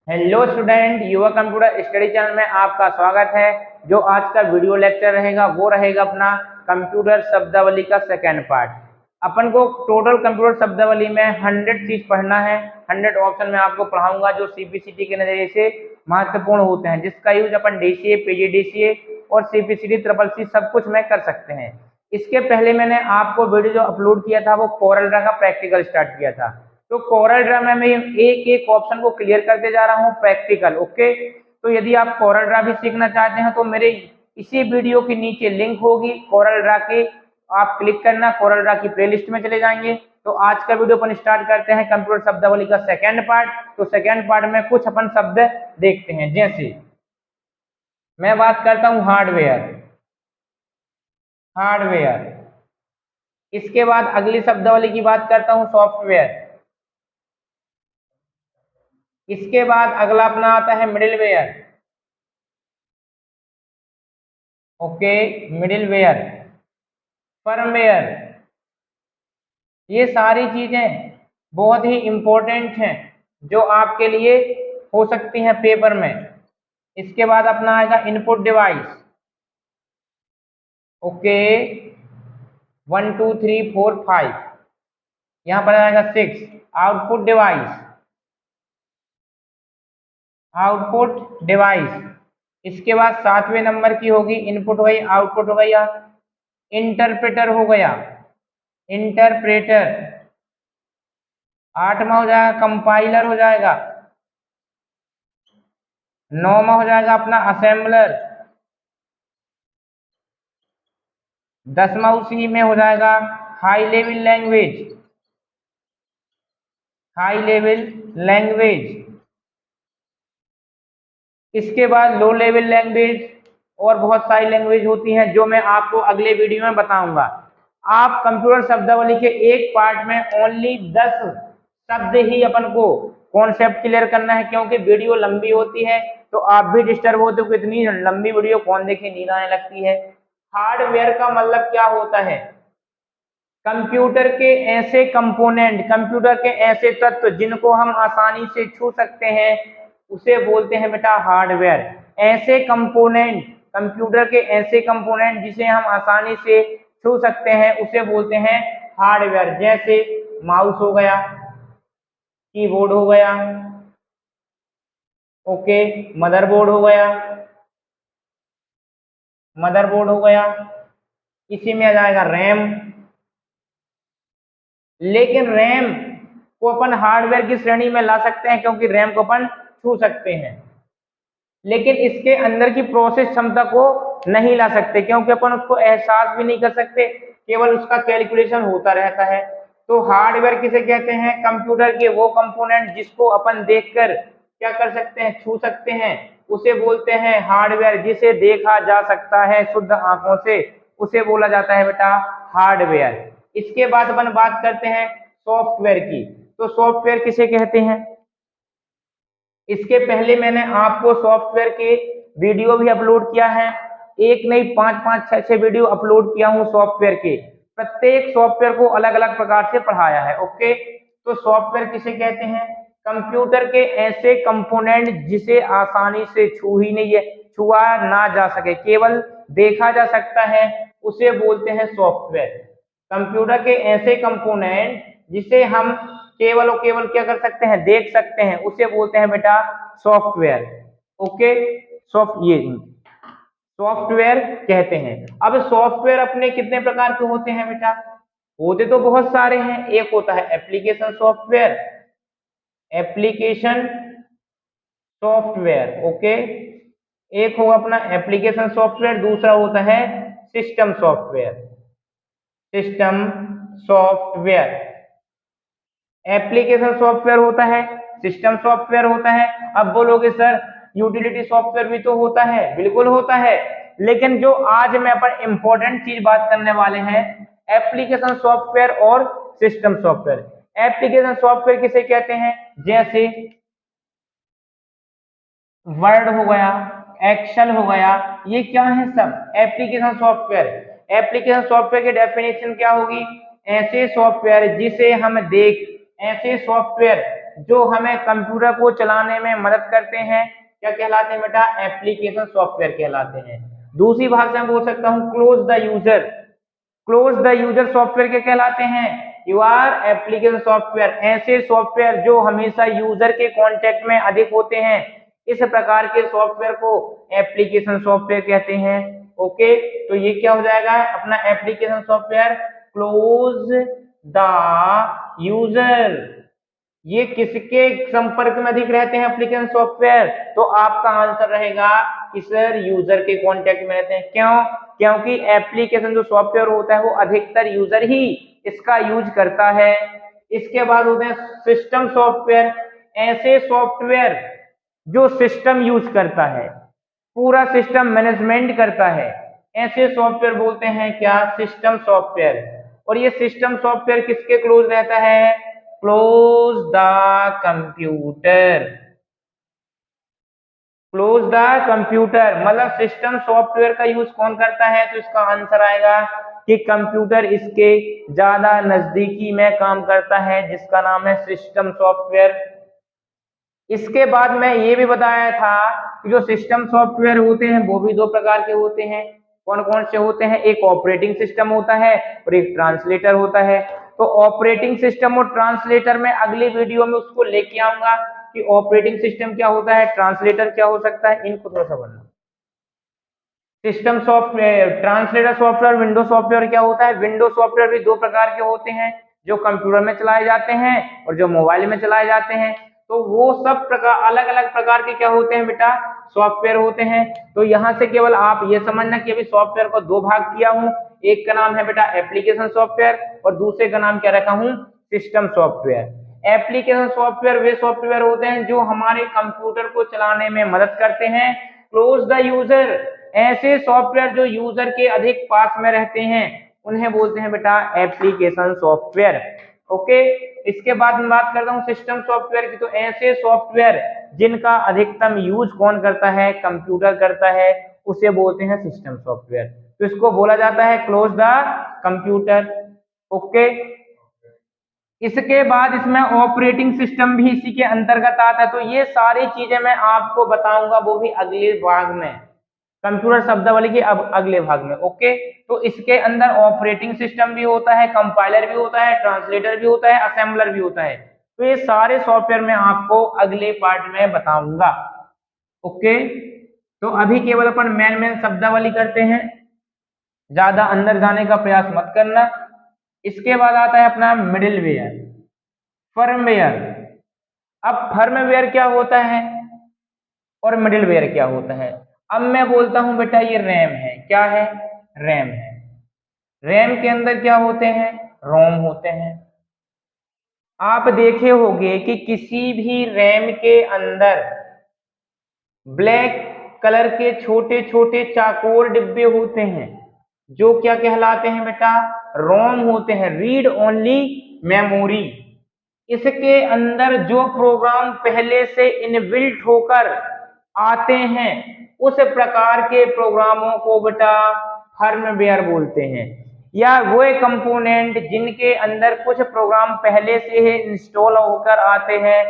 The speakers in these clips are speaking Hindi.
हेलो स्टूडेंट, युवा कंप्यूटर स्टडी चैनल में आपका स्वागत है। जो आज का वीडियो लेक्चर रहेगा वो रहेगा अपना कंप्यूटर शब्दावली का सेकेंड पार्ट। अपन को टोटल कंप्यूटर शब्दावली में 100 चीज पढ़ना है। 100 ऑप्शन में आपको पढ़ाऊंगा जो सीपीसीटी के नजरिए से महत्वपूर्ण होते हैं, जिसका यूज अपन डीसीए, पीजीडीसीए और सीपीसीटी ट्रिपल सी सब कुछ में कर सकते हैं। इसके पहले मैंने आपको वीडियो जो अपलोड किया था वो कोरल ड्रा का प्रैक्टिकल स्टार्ट किया था। तो कोरल ड्रा में मैं एक एक ऑप्शन को क्लियर करते जा रहा हूँ प्रैक्टिकल। ओके, तो यदि आप कोरल ड्रा भी सीखना चाहते हैं तो मेरे इसी वीडियो के नीचे लिंक होगी कोरल ड्रा की, आप क्लिक करना, कोरल ड्रा की प्लेलिस्ट में चले जाएंगे। तो आज का वीडियो अपन स्टार्ट करते हैं कंप्यूटर शब्दावली का सेकेंड पार्ट। तो सेकेंड पार्ट में कुछ अपन शब्द देखते हैं। जैसे मैं बात करता हूँ हार्डवेयर, हार्डवेयर। इसके बाद अगली शब्दावली की बात करता हूँ सॉफ्टवेयर। इसके बाद अगला अपना आता है मिडिलवेयर। Okay, middleware, firmware. ये सारी चीजें बहुत ही इंपॉर्टेंट हैं जो आपके लिए हो सकती हैं पेपर में। इसके बाद अपना आएगा इनपुट डिवाइस। ओके, 1 2 3 4 5, यहाँ पर आएगा 6। Output device, output device. इसके बाद 7वें नंबर की होगी इनपुट हो गई, आउटपुट हो गया, इंटरप्रेटर हो गया, इंटरप्रेटर। 8वां हो जाएगा कंपाइलर हो जाएगा, 9वां हो जाएगा अपना असेंबलर, 10वां उसी में हो जाएगा high level language, high level language. इसके बाद लो लेवल लैंग्वेज और बहुत सारी लैंग्वेज होती हैं जो मैं आपको अगले वीडियो में बताऊंगा। आप कंप्यूटर शब्दावली के एक पार्ट में ओनली 10 शब्द ही अपन को कॉन्सेप्ट क्लियर करना है, क्योंकि वीडियो लंबी होती है तो आप भी डिस्टर्ब होते हो कि इतनी लंबी वीडियो कौन देखे, नींद आने लगती है। हार्डवेयर का मतलब क्या होता है? कंप्यूटर के ऐसे कंपोनेंट, कंप्यूटर के ऐसे तत्व जिनको हम आसानी से छू सकते हैं उसे बोलते हैं बेटा हार्डवेयर। ऐसे कंपोनेंट, कंप्यूटर के ऐसे कंपोनेंट जिसे हम आसानी से छू सकते हैं उसे बोलते हैं हार्डवेयर। जैसे माउस हो गया, कीबोर्ड हो गया, ओके, मदरबोर्ड हो गया, मदरबोर्ड हो गया, इसी में आ जाएगा रैम। लेकिन रैम को अपन हार्डवेयर की श्रेणी में ला सकते हैं क्योंकि रैम को अपन छू सकते हैं, लेकिन इसके अंदर की प्रोसेस क्षमता को नहीं ला सकते क्योंकि अपन उसको एहसास भी नहीं कर सकते, केवल उसका कैलकुलेशन होता रहता है। तो हार्डवेयर किसे कहते हैं? कंप्यूटर के वो कंपोनेंट जिसको अपन देखकर क्या कर सकते हैं, छू सकते हैं, उसे बोलते हैं हार्डवेयर। जिसे देखा जा सकता है शुद्ध आंखों से उसे बोला जाता है बेटा हार्डवेयर। इसके बाद अपन बात करते हैं सॉफ्टवेयर की। तो सॉफ्टवेयर किसे कहते हैं? इसके पहले मैंने आपको सॉफ्टवेयर के वीडियो भी अपलोड किया है, एक नहीं 5-5 6 वीडियो अपलोड किया हूं सॉफ्टवेयर के। प्रत्येक सॉफ्टवेयर को अलग अलग प्रकार से पढ़ाया है। ओके, तो सॉफ्टवेयर किसे कहते हैं? कंप्यूटर के ऐसे कंपोनेंट जिसे आसानी से छू ही नहीं है, छुआ ना जा सके, केवल देखा जा सकता है, उसे बोलते हैं सॉफ्टवेयर। कंप्यूटर के ऐसे कंपोनेंट जिसे हम केवल और केवल क्या कर सकते हैं, देख सकते हैं, उसे बोलते हैं बेटा सॉफ्टवेयर। ओके, ये सॉफ्टवेयर कहते हैं। अब सॉफ्टवेयर अपने कितने प्रकार के होते हैं बेटा? होते तो बहुत सारे हैं। एक होता है application software, application software. Okay, एक होगा अपना एप्लीकेशन सॉफ्टवेयर, दूसरा होता है system software, system software. Application software होता है, सिस्टम सॉफ्टवेयर होता है। अब बोलोगे सर यूटिलिटी सॉफ्टवेयर भी तो होता है, बिल्कुल होता है, लेकिन जो आज मैं पर इंपॉर्टेंट चीज बात करने वाले हैं एप्लीकेशन सॉफ्टवेयर और सिस्टम सॉफ्टवेयर। एप्लीकेशन सॉफ्टवेयर किसे कहते हैं? जैसे वर्ड हो गया, एक्सेल हो गया, ये क्या है? सब एप्लीकेशन सॉफ्टवेयर। एप्लीकेशन सॉफ्टवेयर की डेफिनेशन क्या होगी? ऐसे सॉफ्टवेयर जिसे हम देख, ऐसे सॉफ्टवेयर जो हमें कंप्यूटर को चलाने में मदद करते हैं क्या कहलाते हैं बेटा? एप्लीकेशन सॉफ्टवेयर कहलाते हैं। दूसरी भाषा में बोल सकता हूँ close the user. Close the user software क्या कहलाते हैं? यू आर एप्लीकेशन सॉफ्टवेयर, ऐसे सॉफ्टवेयर जो हमेशा यूजर के कांटेक्ट में अधिक होते हैं, इस प्रकार के सॉफ्टवेयर को एप्लीकेशन सॉफ्टवेयर कहते हैं। ओके, तो ये क्या हो जाएगा अपना application software? Close the user. ये किसके संपर्क में अधिक रहते हैं एप्लीकेशन सॉफ्टवेयर? तो आपका आंसर रहेगा कि सर यूजर के कांटेक्ट में रहते हैं। क्यों? क्योंकि एप्लीकेशन जो सॉफ्टवेयर होता है वो अधिकतर यूजर ही इसका यूज करता है। इसके बाद होते हैं सिस्टम सॉफ्टवेयर, ऐसे सॉफ्टवेयर जो सिस्टम यूज करता है, पूरा सिस्टम मैनेजमेंट करता है, ऐसे सॉफ्टवेयर बोलते हैं क्या? System software. और ये सिस्टम सॉफ्टवेयर किसके क्लोज रहता है? Close the computer. Close the computer मतलब सिस्टम सॉफ्टवेयर का यूज कौन करता है? तो इसका आंसर आएगा कि कंप्यूटर इसके ज्यादा नजदीकी में काम करता है, जिसका नाम है सिस्टम सॉफ्टवेयर। इसके बाद मैं ये भी बताया था कि जो सिस्टम सॉफ्टवेयर होते हैं वो भी दो प्रकार के होते हैं। कौन कौन से होते हैं? एक ऑपरेटिंग सिस्टम होता है और एक ट्रांसलेटर होता है। तो ऑपरेटिंग सिस्टम और ट्रांसलेटर में अगली वीडियो में उसको लेके आऊंगा कि ऑपरेटिंग सिस्टम क्या होता है, ट्रांसलेटर क्या हो सकता है, इनको थोड़ा सा बनना। System software, translator software, window software क्या होता है? विंडो सॉफ्टवेयर भी दो प्रकार के होते हैं, जो कंप्यूटर में चलाए जाते हैं और जो मोबाइल में चलाए जाते हैं। तो वो सब प्रकार अलग अलग प्रकार के क्या होते हैं बेटा? सॉफ्टवेयर होते हैं। तो यहाँ से केवल आप ये समझना कि अभी सॉफ्टवेयर को दो भाग किया हूँ, एक का नाम है बेटा एप्लीकेशन सॉफ्टवेयर और दूसरे का नाम क्या रखा हूँ? System software. एप्लीकेशन सॉफ्टवेयर वे सॉफ्टवेयर होते हैं जो हमारे कंप्यूटर को चलाने में मदद करते हैं। क्लोज द यूजर, ऐसे सॉफ्टवेयर जो यूजर के अधिक पास में रहते हैं उन्हें बोलते हैं बेटा एप्लीकेशन सॉफ्टवेयर। ओके, इसके बाद मैं बात करता हूँ सिस्टम सॉफ्टवेयर की। तो ऐसे सॉफ्टवेयर जिनका अधिकतम यूज कौन करता है? कंप्यूटर करता है, उसे बोलते हैं सिस्टम सॉफ्टवेयर। तो इसको बोला जाता है क्लोज द कंप्यूटर। ओके, इसके बाद इसमें ऑपरेटिंग सिस्टम भी इसी के अंतर्गत आता है। तो ये सारी चीजें मैं आपको बताऊंगा वो भी अगले भाग में, कंप्यूटर शब्दावली के अब अगले भाग में। ओके, तो इसके अंदर ऑपरेटिंग सिस्टम भी होता है, कंपाइलर भी होता है, ट्रांसलेटर भी होता है, असेंबलर भी होता है। तो ये सारे सॉफ्टवेयर मैं आपको अगले पार्ट में बताऊंगा। ओके, तो अभी केवल अपन मेन मेन शब्दावली करते हैं, ज्यादा अंदर जाने का प्रयास मत करना। इसके बाद आता है अपना मिडिलवेयर, फर्मवेयर। अब फर्मवेयर क्या होता है और मिडिलवेयर क्या होता है? अब मैं बोलता हूं बेटा ये रैम है। क्या है? रैम है। रैम के अंदर क्या होते हैं? रोम होते हैं। आप देखे होंगे कि किसी भी रैम के अंदर ब्लैक कलर के छोटे छोटे चाकोर डिब्बे होते हैं, जो क्या कहलाते हैं बेटा? रोम होते हैं, रीड ओनली मेमोरी। इसके अंदर जो प्रोग्राम पहले से इनबिल्ट होकर आते हैं उस प्रकार के प्रोग्रामों को बेटा फर्मवेयर बोलते हैं, या वो कंपोनेंट जिनके अंदर कुछ प्रोग्राम पहले से ही इंस्टॉल होकर आते हैं,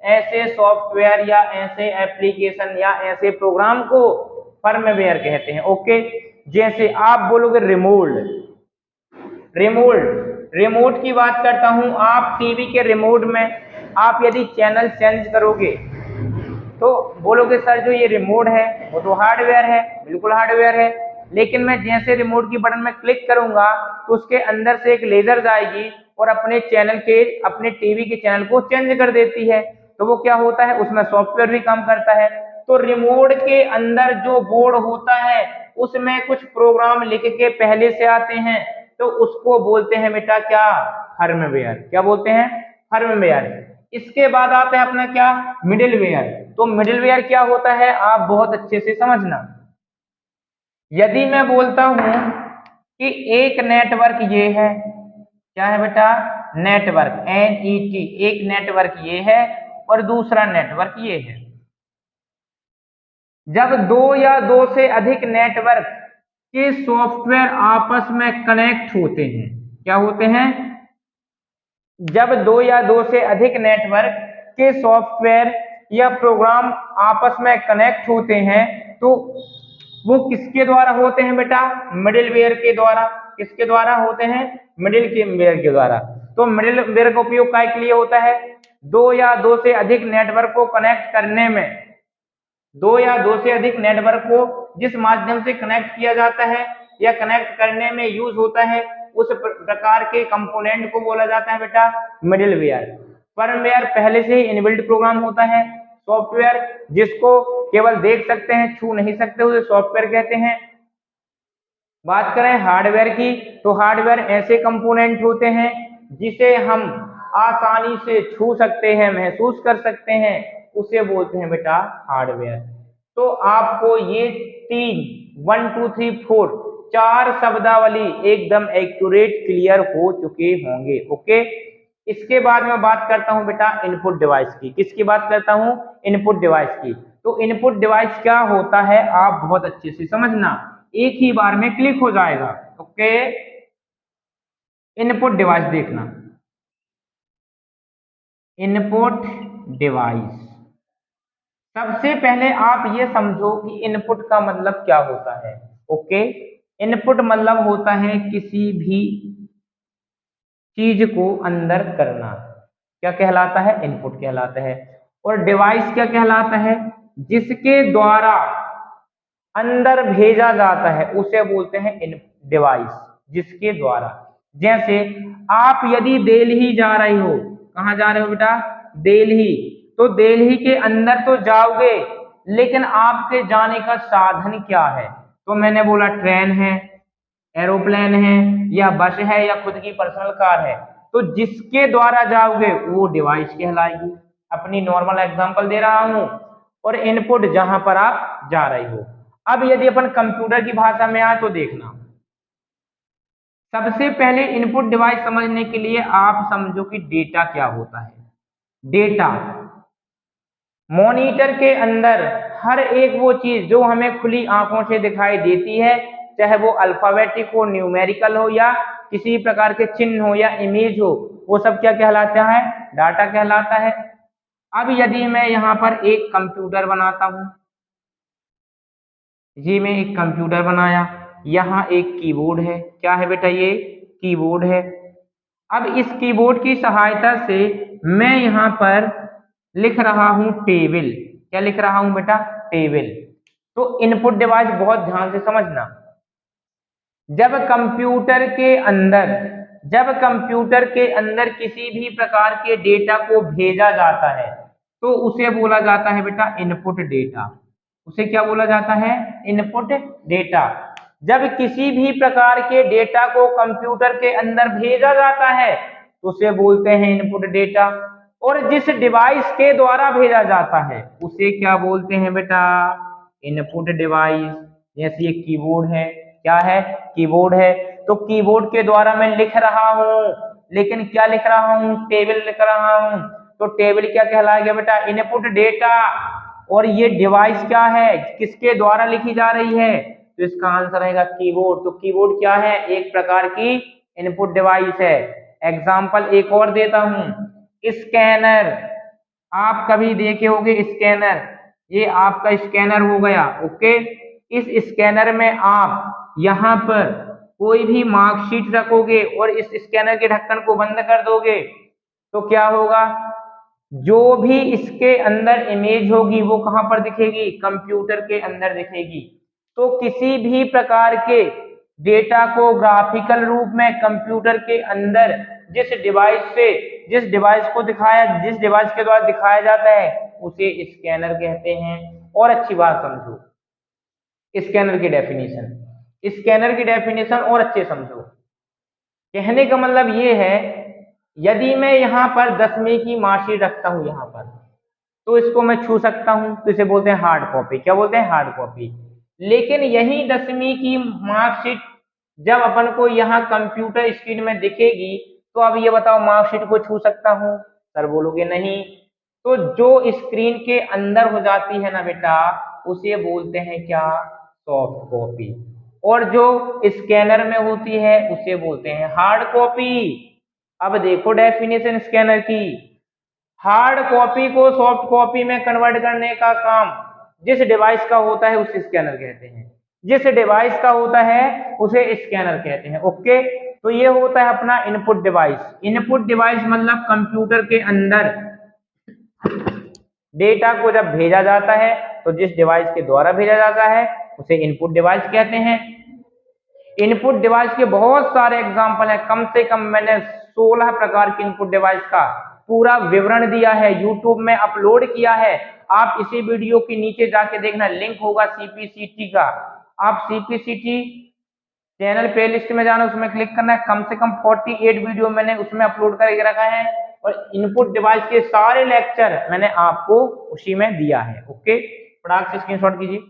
ऐसे सॉफ्टवेयर या ऐसे एप्लीकेशन या ऐसे प्रोग्राम को फर्मवेयर कहते हैं। ओके, जैसे आप बोलोगे रिमोट, रिमोट की बात करता हूं। आप टीवी के रिमोट में आप यदि चैनल चेंज करोगे तो बोलोगे सर जो ये रिमोट है वो तो हार्डवेयर है। बिल्कुल हार्डवेयर है, लेकिन मैं जैसे रिमोट की बटन में क्लिक करूंगा तो उसके अंदर से एक लेजर जाएगी और अपने चैनल के, अपने टीवी के चैनल को चेंज कर देती है। तो वो क्या होता है? उसमें सॉफ्टवेयर भी काम करता है। तो रिमोट के अंदर जो बोर्ड होता है उसमें कुछ प्रोग्राम लिख के पहले से आते हैं, तो उसको बोलते हैं बेटा क्या? फर्मवेयर। क्या बोलते हैं? फर्मवेयर। इसके बाद आता है अपना क्या? मिडिलवेयर। तो मिडिलवेयर क्या होता है आप बहुत अच्छे से समझना। यदि मैं बोलता हूं कि एक नेटवर्क ये है, क्या है बेटा? नेटवर्क, NET, एक नेटवर्क ये है और दूसरा नेटवर्क ये है। जब दो या दो से अधिक नेटवर्क के सॉफ्टवेयर आपस में कनेक्ट होते हैं, क्या होते हैं? जब दो या दो से अधिक नेटवर्क के सॉफ्टवेयर या प्रोग्राम आपस में कनेक्ट होते हैं तो वो किसके द्वारा होते हैं बेटा? मिडिलवेयर के द्वारा। किसके द्वारा होते हैं? मिडिलवेयर के द्वारा। तो मिडिलवेयर का उपयोग काय के लिए होता है? दो या दो से अधिक नेटवर्क को कनेक्ट करने में, दो या दो से अधिक नेटवर्क को जिस माध्यम से कनेक्ट किया जाता है या कनेक्ट करने में यूज होता है उस प्रकार के कंपोनेंट को बोला जाता है बेटा मिडिलवेयर। फर्मवेयर पहले से ही इनबिल्ट प्रोग्राम होता है। सॉफ्टवेयर जिसको केवल देख सकते हैं, छू नहीं सकते, उसे सॉफ्टवेयर कहते हैं। बात करें हार्डवेयर की तो हार्डवेयर ऐसे कंपोनेंट होते हैं जिसे हम आसानी से छू सकते हैं, महसूस कर सकते हैं, उसे बोलते हैं बेटा हार्डवेयर। तो आपको ये 1 2 3 4 चार शब्दावली एकदम एक्यूरेट क्लियर हो चुके होंगे। ओके, इसके बाद मैं बात करता हूं बेटा इनपुट डिवाइस की। किसकी बात करता हूं? इनपुट डिवाइस की। तो इनपुट डिवाइस क्या होता है आप बहुत अच्छे से समझना, एक ही बार में क्लिक हो जाएगा। ओके, इनपुट डिवाइस देखना, इनपुट डिवाइस। सबसे पहले आप ये समझो कि इनपुट का मतलब क्या होता है। ओके, इनपुट मतलब होता है किसी भी चीज को अंदर करना, क्या कहलाता है? इनपुट कहलाता है। और डिवाइस क्या कहलाता है? जिसके द्वारा अंदर भेजा जाता है उसे बोलते हैं इन डिवाइस, जिसके द्वारा। जैसे आप यदि दिल्ली जा रहे हो, कहाँ जा रहे हो बेटा? दिल्ली। तो दिल्ली के अंदर तो जाओगे, लेकिन आपके जाने का साधन क्या है? तो मैंने बोला ट्रेन है, एरोप्लेन है, या बस है, या खुद की पर्सनल कार है। तो जिसके द्वारा जाओगे वो डिवाइस कहलाएगी। अपनी नॉर्मल एग्जांपल दे रहा हूं। और इनपुट जहां पर आप जा रहे हो। अब यदि अपन कंप्यूटर की भाषा में आए तो देखना, सबसे पहले इनपुट डिवाइस समझने के लिए आप समझो कि डेटा क्या होता है। डेटा मॉनिटर के अंदर हर एक वो चीज जो हमें खुली आंखों से दिखाई देती है, चाहे वो अल्फाबेटिक हो, न्यूमेरिकल हो, या किसी प्रकार के चिन्ह हो या इमेज हो, वो सब क्या कहलाता है? डाटा कहलाता है। अब यदि मैं यहाँ पर एक कंप्यूटर बनाता हूं, ये मैं एक कंप्यूटर बनाया, यहाँ एक कीबोर्ड है, क्या है बेटा? ये कीबोर्ड है। अब इस कीबोर्ड की सहायता से मैं यहाँ पर लिख रहा हूं टेबल। क्या लिख रहा हूं बेटा? टेबल। तो इनपुट डिवाइस बहुत ध्यान से समझना, जब कंप्यूटर के अंदर किसी भी प्रकार के डेटा को भेजा जाता है तो उसे बोला जाता है बेटा इनपुट डेटा। उसे क्या बोला जाता है? Input data. जब किसी भी प्रकार के डेटा को कंप्यूटर के अंदर भेजा जाता है तो उसे बोलते हैं इनपुट डेटा। और जिस डिवाइस के द्वारा भेजा जाता है उसे क्या बोलते हैं बेटा? Input device. जैसे ये कीबोर्ड है, क्या है? कीबोर्ड है। तो कीबोर्ड के द्वारा मैं लिख रहा हूं, लेकिन क्या लिख रहा हूं? टेबल लिख रहा हूं। तो टेबल क्या कहलाएगा बेटा? Input data. और ये डिवाइस क्या है? किसके द्वारा लिखी जा रही है? तो इसका आंसर रहेगा कीबोर्ड। तो कीबोर्ड क्या है? एक प्रकार की इनपुट डिवाइस है। एग्जाम्पल एक और देता हूं, स्कैनर। आप कभी देखे होंगे स्कैनर, ये आपका स्कैनर हो गया। ओके, इस स्कैनर में आप यहाँ पर कोई भी मार्कशीट रखोगे और इस स्कैनर के ढक्कन को बंद कर दोगे तो क्या होगा? जो भी इसके अंदर इमेज होगी वो कहां पर दिखेगी? कंप्यूटर के अंदर दिखेगी। तो किसी भी प्रकार के डेटा को ग्राफिकल रूप में कंप्यूटर के अंदर जिस डिवाइस के द्वारा दिखाया जाता है उसे स्कैनर कहते हैं। और अच्छी बात समझो, स्कैनर की डेफिनेशन और अच्छे समझो। कहने का मतलब ये है, यदि मैं यहाँ पर 10वीं की मार्कशीट रखता हूँ यहाँ पर, तो इसको मैं छू सकता हूँ, तो इसे बोलते हैं हार्ड कॉपी। क्या बोलते हैं? Hard copy. लेकिन यही 10वीं की मार्कशीट जब अपन को यहाँ कंप्यूटर स्क्रीन में दिखेगी तो अब ये बताओ, मार्कशीट को छू सकता हूँ? सर बोलोगे नहीं। तो जो स्क्रीन के अंदर हो जाती है ना बेटा, उसे बोलते हैं क्या? Soft copy. और जो स्कैनर में होती है उसे बोलते हैं हार्ड कॉपी। अब देखो डेफिनेशन स्कैनर की। हार्ड कॉपी को सॉफ्ट कॉपी में कन्वर्ट करने का काम जिस डिवाइस का होता है उसे स्कैनर कहते हैं, जिस डिवाइस का होता है उसे स्कैनर कहते हैं। ओके, तो ये होता है अपना इनपुट डिवाइस। इनपुट डिवाइस मतलब कंप्यूटर के अंदर डेटा को जब भेजा जाता है तो जिस डिवाइस के द्वारा भेजा जाता है उसे इनपुट डिवाइस कहते हैं। इनपुट डिवाइस के बहुत सारे एग्जाम्पल हैं, कम से कम मैंने 16 प्रकार के इनपुट डिवाइस का पूरा विवरण दिया है, यूट्यूब में अपलोड किया है। आप इसी वीडियो के नीचे जाके देखना, लिंक होगा सीपीसीटी का। आप सीपीसीटी चैनल प्लेलिस्ट में जाना, उसमें क्लिक करना है। कम से कम 48 वीडियो मैंने उसमें अपलोड करके रखा है और इनपुट डिवाइस के सारे लेक्चर मैंने आपको उसी में दिया है। ओके, फटाक से स्क्रीनशॉट कीजिए।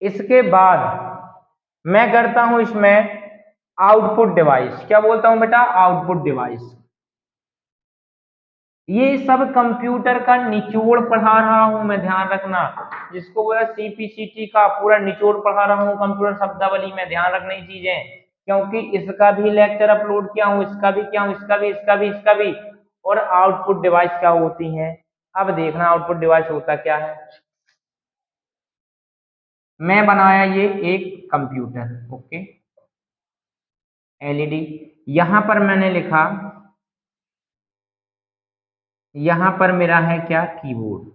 इसके बाद मैं करता हूं इसमें आउटपुट डिवाइस। क्या बोलता हूं बेटा? Output device. ये सब कंप्यूटर का निचोड़ पढ़ा रहा हूं मैं, ध्यान रखना। जिसको बोला सीपीसीटी का पूरा निचोड़ पढ़ा रहा हूं कंप्यूटर शब्दावली में, ध्यान रखना ये चीजें, क्योंकि इसका भी लेक्चर अपलोड किया हूं, इसका भी किया हूं, इसका भी, इसका भी, इसका भी। और आउटपुट डिवाइस क्या होती है अब देखना। आउटपुट डिवाइस होता क्या है? मैं बनाया ये एक कंप्यूटर, ओके, एलईडी। यहां पर मैंने लिखा, यहां पर मेरा है क्या? कीबोर्ड।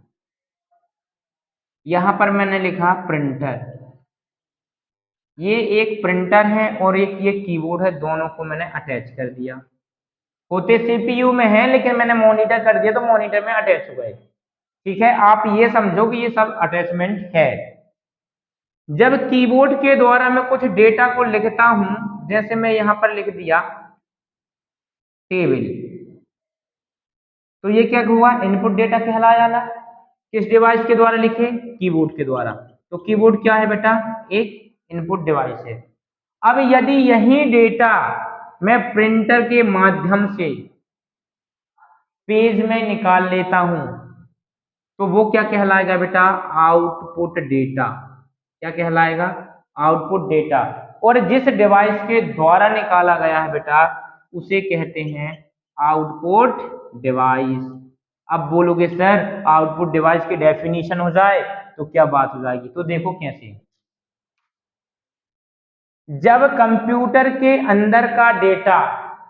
यहां पर मैंने लिखा प्रिंटर। ये एक प्रिंटर है और एक ये कीबोर्ड है, दोनों को मैंने अटैच कर दिया। होते सीपीयू में है लेकिन मैंने मॉनिटर कर दिया तो मॉनिटर में अटैच हो गए। ठीक है, आप ये समझो कि ये सब अटैचमेंट है। जब कीबोर्ड के द्वारा मैं कुछ डेटा को लिखता हूं, जैसे मैं यहां पर लिख दिया टेबल, तो ये क्या हुआ? इनपुट डेटा कहलाया ना। किस डिवाइस के द्वारा लिखे? कीबोर्ड के द्वारा। तो कीबोर्ड क्या है बेटा? एक इनपुट डिवाइस है। अब यदि यही डेटा मैं प्रिंटर के माध्यम से पेज में निकाल लेता हूं तो वो क्या कहलाएगा बेटा? Output data. क्या कहलाएगा? Output data. और जिस डिवाइस के द्वारा निकाला गया है बेटा उसे कहते हैं आउटपुट डिवाइस। अब बोलोगे सर आउटपुट डिवाइस की डेफिनेशन हो जाए तो क्या बात हो जाएगी? तो देखो कैसे। जब कंप्यूटर के अंदर का डेटा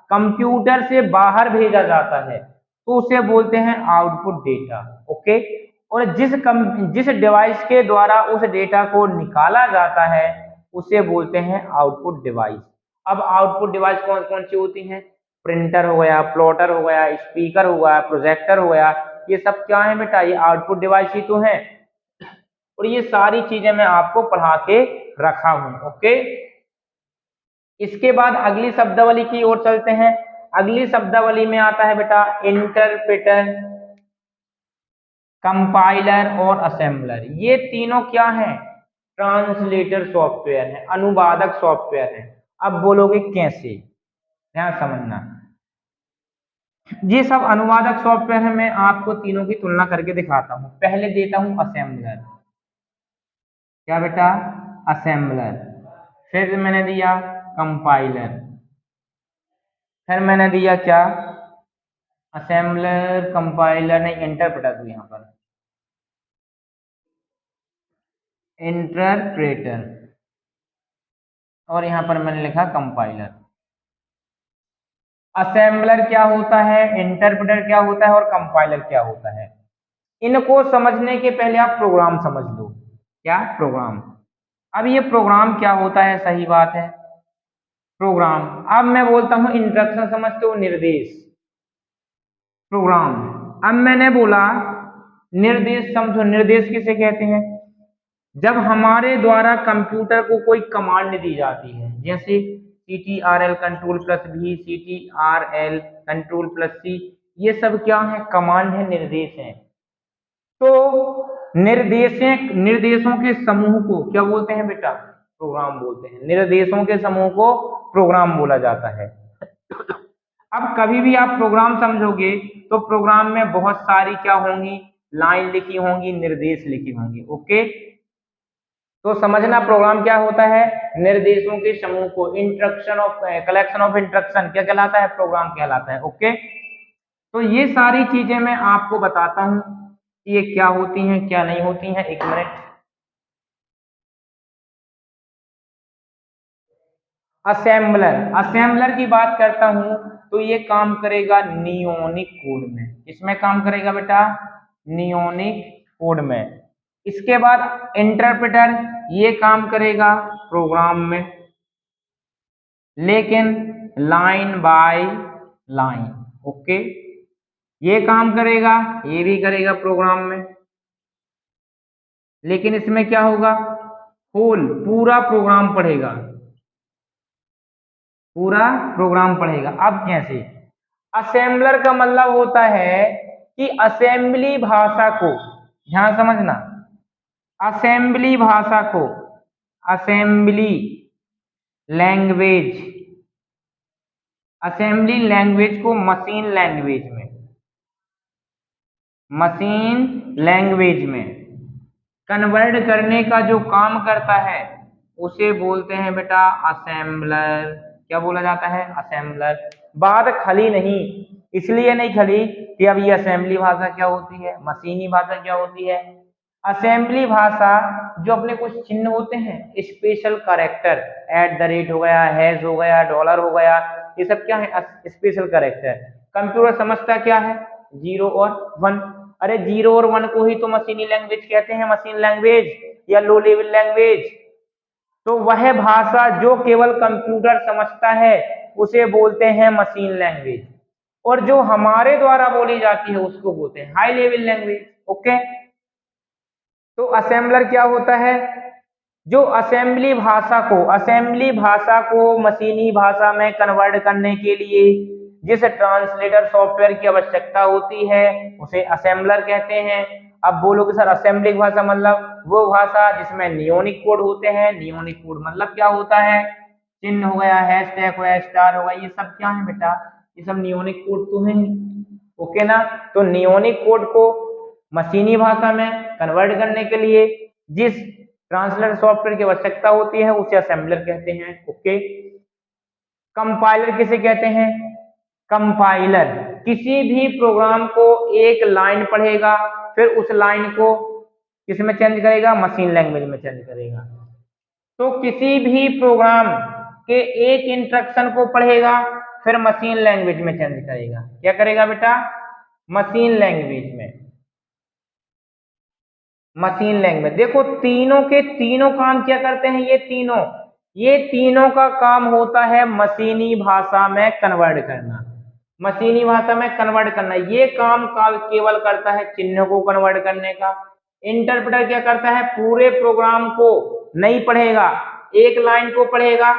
कंप्यूटर से बाहर भेजा जाता है तो उसे बोलते हैं आउटपुट डेटा। ओके, और जिस डिवाइस के द्वारा उस डेटा को निकाला जाता है उसे बोलते हैं आउटपुट डिवाइस। अब आउटपुट डिवाइस कौन कौन सी होती हैं? प्रिंटर हो गया, प्लॉटर हो गया, स्पीकर हो गया, प्रोजेक्टर हो गया। ये सब क्या है बेटा? ये आउटपुट डिवाइस ही तो है। और ये सारी चीजें मैं आपको पढ़ा के रखा हूं। ओके, इसके बाद अगली शब्दावली की ओर चलते हैं। अगली शब्दावली में आता है बेटा इंटरप्रेटर, कंपाइलर और असेंबलर। ये तीनों क्या है? ट्रांसलेटर सॉफ्टवेयर है, अनुवादक सॉफ्टवेयर है। अब बोलोगे कैसे? ध्यान समझना, ये सब अनुवादक सॉफ्टवेयर है। मैं आपको तीनों की तुलना करके दिखाता हूं। पहले देता हूं असेंबलर। क्या बेटा? असेंबलर। फिर मैंने दिया कंपाइलर। फिर मैंने दिया क्या? असेंबलर, कंपाइलर नहीं, इंटरप्रेटर हूं यहां पर, इंटरप्रेटर। और यहां पर मैंने लिखा कंपाइलर। असेंबलर क्या होता है, इंटरप्रेटर क्या होता है और कंपाइलर क्या होता है? इनको समझने के पहले आप प्रोग्राम समझ लो। क्या? प्रोग्राम। अब ये प्रोग्राम क्या होता है? सही बात है, प्रोग्राम। अब मैं बोलता हूं इंस्ट्रक्शन, समझते हो? निर्देश। प्रोग्राम। अब मैंने बोला निर्देश, समझो निर्देश किसे कहते हैं? जब हमारे द्वारा कंप्यूटर को कोई कमांड दी जाती है, जैसे CTRL control plus V, CTRL control plus C, ये सब क्या है? कमांड है, निर्देश है। तो निर्देशों के समूह को क्या बोलते हैं बेटा? प्रोग्राम बोलते हैं। निर्देशों के समूह को प्रोग्राम बोला जाता है। अब कभी भी आप प्रोग्राम समझोगे तो प्रोग्राम में बहुत सारी क्या होंगी? लाइन लिखी होंगी, निर्देश लिखी होंगी। ओके, तो समझना प्रोग्राम क्या होता है, निर्देशों के समूह को, instruction of collection of instruction क्या कहलाता है, प्रोग्राम कहलाता है। ओके, तो ये सारी चीजें मैं आपको बताता हूं कि ये क्या होती हैं क्या नहीं होती हैं। एक मिनट। असेंबलर, असेंबलर की बात करता हूं तो ये काम करेगा नियोनिक कोड में। इसमें काम करेगा बेटा नियोनिक कोड में। इसके बाद इंटरप्रेटर, ये काम करेगा प्रोग्राम में, लेकिन लाइन बाय लाइन। ओके, ये काम करेगा, ये भी करेगा प्रोग्राम में, लेकिन इसमें क्या होगा, होल पूरा प्रोग्राम पढ़ेगा, पूरा प्रोग्राम पढ़ेगा। अब कैसे, असेंबलर का मतलब होता है कि असेंबली भाषा को, ध्यान समझना, असेंबली भाषा को, असेंबली लैंग्वेज, असेंबली लैंग्वेज को मशीन लैंग्वेज में, मशीन लैंग्वेज में कन्वर्ट करने का जो काम करता है उसे बोलते हैं बेटा असेंबलर। क्या बोला जाता है, असेंबलर। बात खली नहीं, इसलिए नहीं खली कि अब ये असेंबली भाषा क्या होती है, मशीनी भाषा क्या होती है। असेंबली भाषा जो अपने कुछ चिन्ह होते हैं, स्पेशल कैरेक्टर, @ हो गया, हैश हो गया, डॉलर हो गया, ये सब क्या है, स्पेशल कैरेक्टर। कंप्यूटर समझता क्या है, 0 और 1। अरे 0 और 1 को ही तो मशीनी लैंग्वेज कहते हैं, मशीन लैंग्वेज या लो लेवल लैंग्वेज। तो वह भाषा जो केवल कंप्यूटर समझता है उसे बोलते हैं मशीन लैंग्वेज, और जो हमारे द्वारा बोली जाती है उसको बोलते हैं हाई लेवल लैंग्वेज। ओके, तो असेंबलर क्या होता है, जो असेंबली भाषा को, असेंबली भाषा को मशीनी भाषा में कन्वर्ट करने के लिए जिस ट्रांसलेटर सॉफ्टवेयर की आवश्यकता होती है उसे असेंबलर कहते हैं। अब बोलोगे सर असेंबली भाषा मतलब वो भाषा जिसमें नियोनिक कोड होते हैं। नियोनिक कोड मतलब क्या होता है, चिन्ह हो गया, हैशटैग हो गया, स्टार हो गया, ये सब क्या है बेटा, ये सब नियोनिक कोड तो है। ओके ना, तो नियोनिक कोड को मशीनी भाषा में कन्वर्ट करने के लिए जिस ट्रांसलेटर सॉफ्टवेयर की आवश्यकता होती है उसे असेंबलर कहते हैं। ओके, कंपाइलर किसे कहते हैं, कंपाइलर किसी भी प्रोग्राम को एक लाइन पढ़ेगा, फिर उस लाइन को किसमें चेंज करेगा, मशीन लैंग्वेज में चेंज करेगा। तो किसी भी प्रोग्राम के एक इंस्ट्रक्शन को पढ़ेगा, फिर मशीन लैंग्वेज में चेंज करेगा। क्या करेगा बेटा, मशीन लैंग्वेज में, मशीन लैंग्वेज। देखो तीनों के तीनों काम क्या करते हैं, ये तीनों का काम होता है मशीनी भाषा में कन्वर्ट करना, मशीनी भाषा में कन्वर्ट करना। ये काम केवल करता है चिन्ह को कन्वर्ट करने का। इंटरप्रेटर क्या करता है, पूरे प्रोग्राम को नहीं पढ़ेगा, एक लाइन को पढ़ेगा,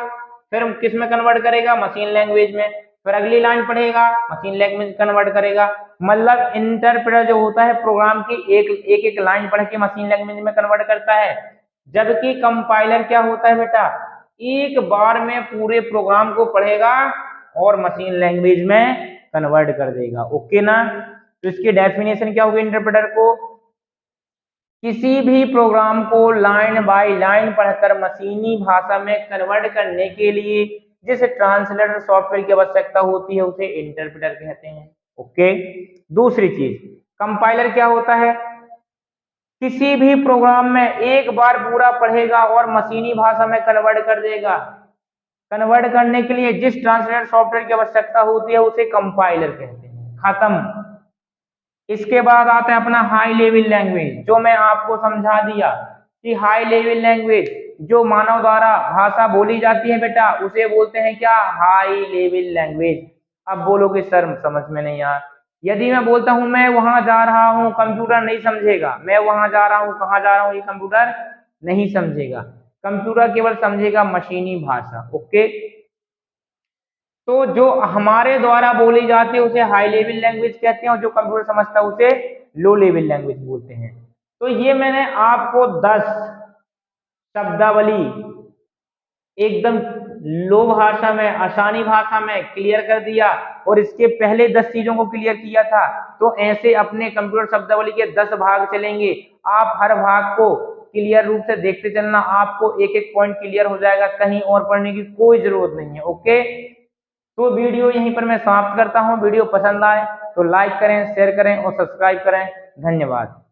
फिर किस में कन्वर्ट करेगा, मशीन लैंग्वेज में, फिर अगली लाइन पढ़ेगा, मशीन लैंग्वेज कन्वर्ट करेगा। मतलब इंटरप्रेटर जो होता है प्रोग्राम की एक लाइन पढ़ के मशीन लैंग्वेज में कन्वर्ट करता है, जबकि कंपाइलर क्या होता है बेटा, एक बार में पूरे प्रोग्राम को पढ़ेगा और मशीन लैंग्वेज में कन्वर्ट कर देगा। ओके ना, तो इसकी डेफिनेशन क्या होगी इंटरप्रेटर को, किसी भी प्रोग्राम को लाइन बाय लाइन पढ़कर मशीनी भाषा में कन्वर्ट करने के लिए जिस ट्रांसलेटर सॉफ्टवेयर की आवश्यकता होती है उसे इंटरप्रेटर कहते हैं। ओके, दूसरी चीज कंपाइलर क्या होता है, किसी भी प्रोग्राम में एक बार पूरा पढ़ेगा और मशीनी भाषा में कन्वर्ट कर देगा। कन्वर्ट करने के लिए जिस ट्रांसलेटर सॉफ्टवेयर की आवश्यकता होती है उसे कंपाइलर कहते हैं। खत्म। इसके बाद आता है अपना हाई लेवल लैंग्वेज, जो मैं आपको समझा दिया कि हाई लेवल लैंग्वेज जो मानव द्वारा भाषा बोली जाती है बेटा उसे बोलते हैं क्या, हाई लेवल लैंग्वेज। अब बोलोगे सर समझ में नहीं आ, यदि मैं बोलता हूं मैं वहां जा रहा हूं, कंप्यूटर नहीं समझेगा। मैं वहां जा रहा हूं, कहां जा रहा हूं, ये कंप्यूटर नहीं समझेगा। कंप्यूटर केवल समझेगा मशीनी भाषा। ओके, तो जो हमारे द्वारा बोली जाती है उसे हाई लेवल लैंग्वेज कहते हैं, और जो कंप्यूटर समझता है उसे लो लेवल लैंग्वेज बोलते हैं। तो ये मैंने आपको 10 शब्दावली एकदम लो भाषा में, आसानी भाषा में क्लियर कर दिया, और इसके पहले 10 चीजों को क्लियर किया था। तो ऐसे अपने कंप्यूटर शब्दावली के 10 भाग चलेंगे। आप हर भाग को क्लियर रूप से देखते चलना, आपको एक एक पॉइंट क्लियर हो जाएगा, कहीं और पढ़ने की कोई जरूरत नहीं है। ओके, तो वीडियो यहीं पर मैं समाप्त करता हूँ। वीडियो पसंद आए तो लाइक करें, शेयर करें और सब्सक्राइब करें। धन्यवाद।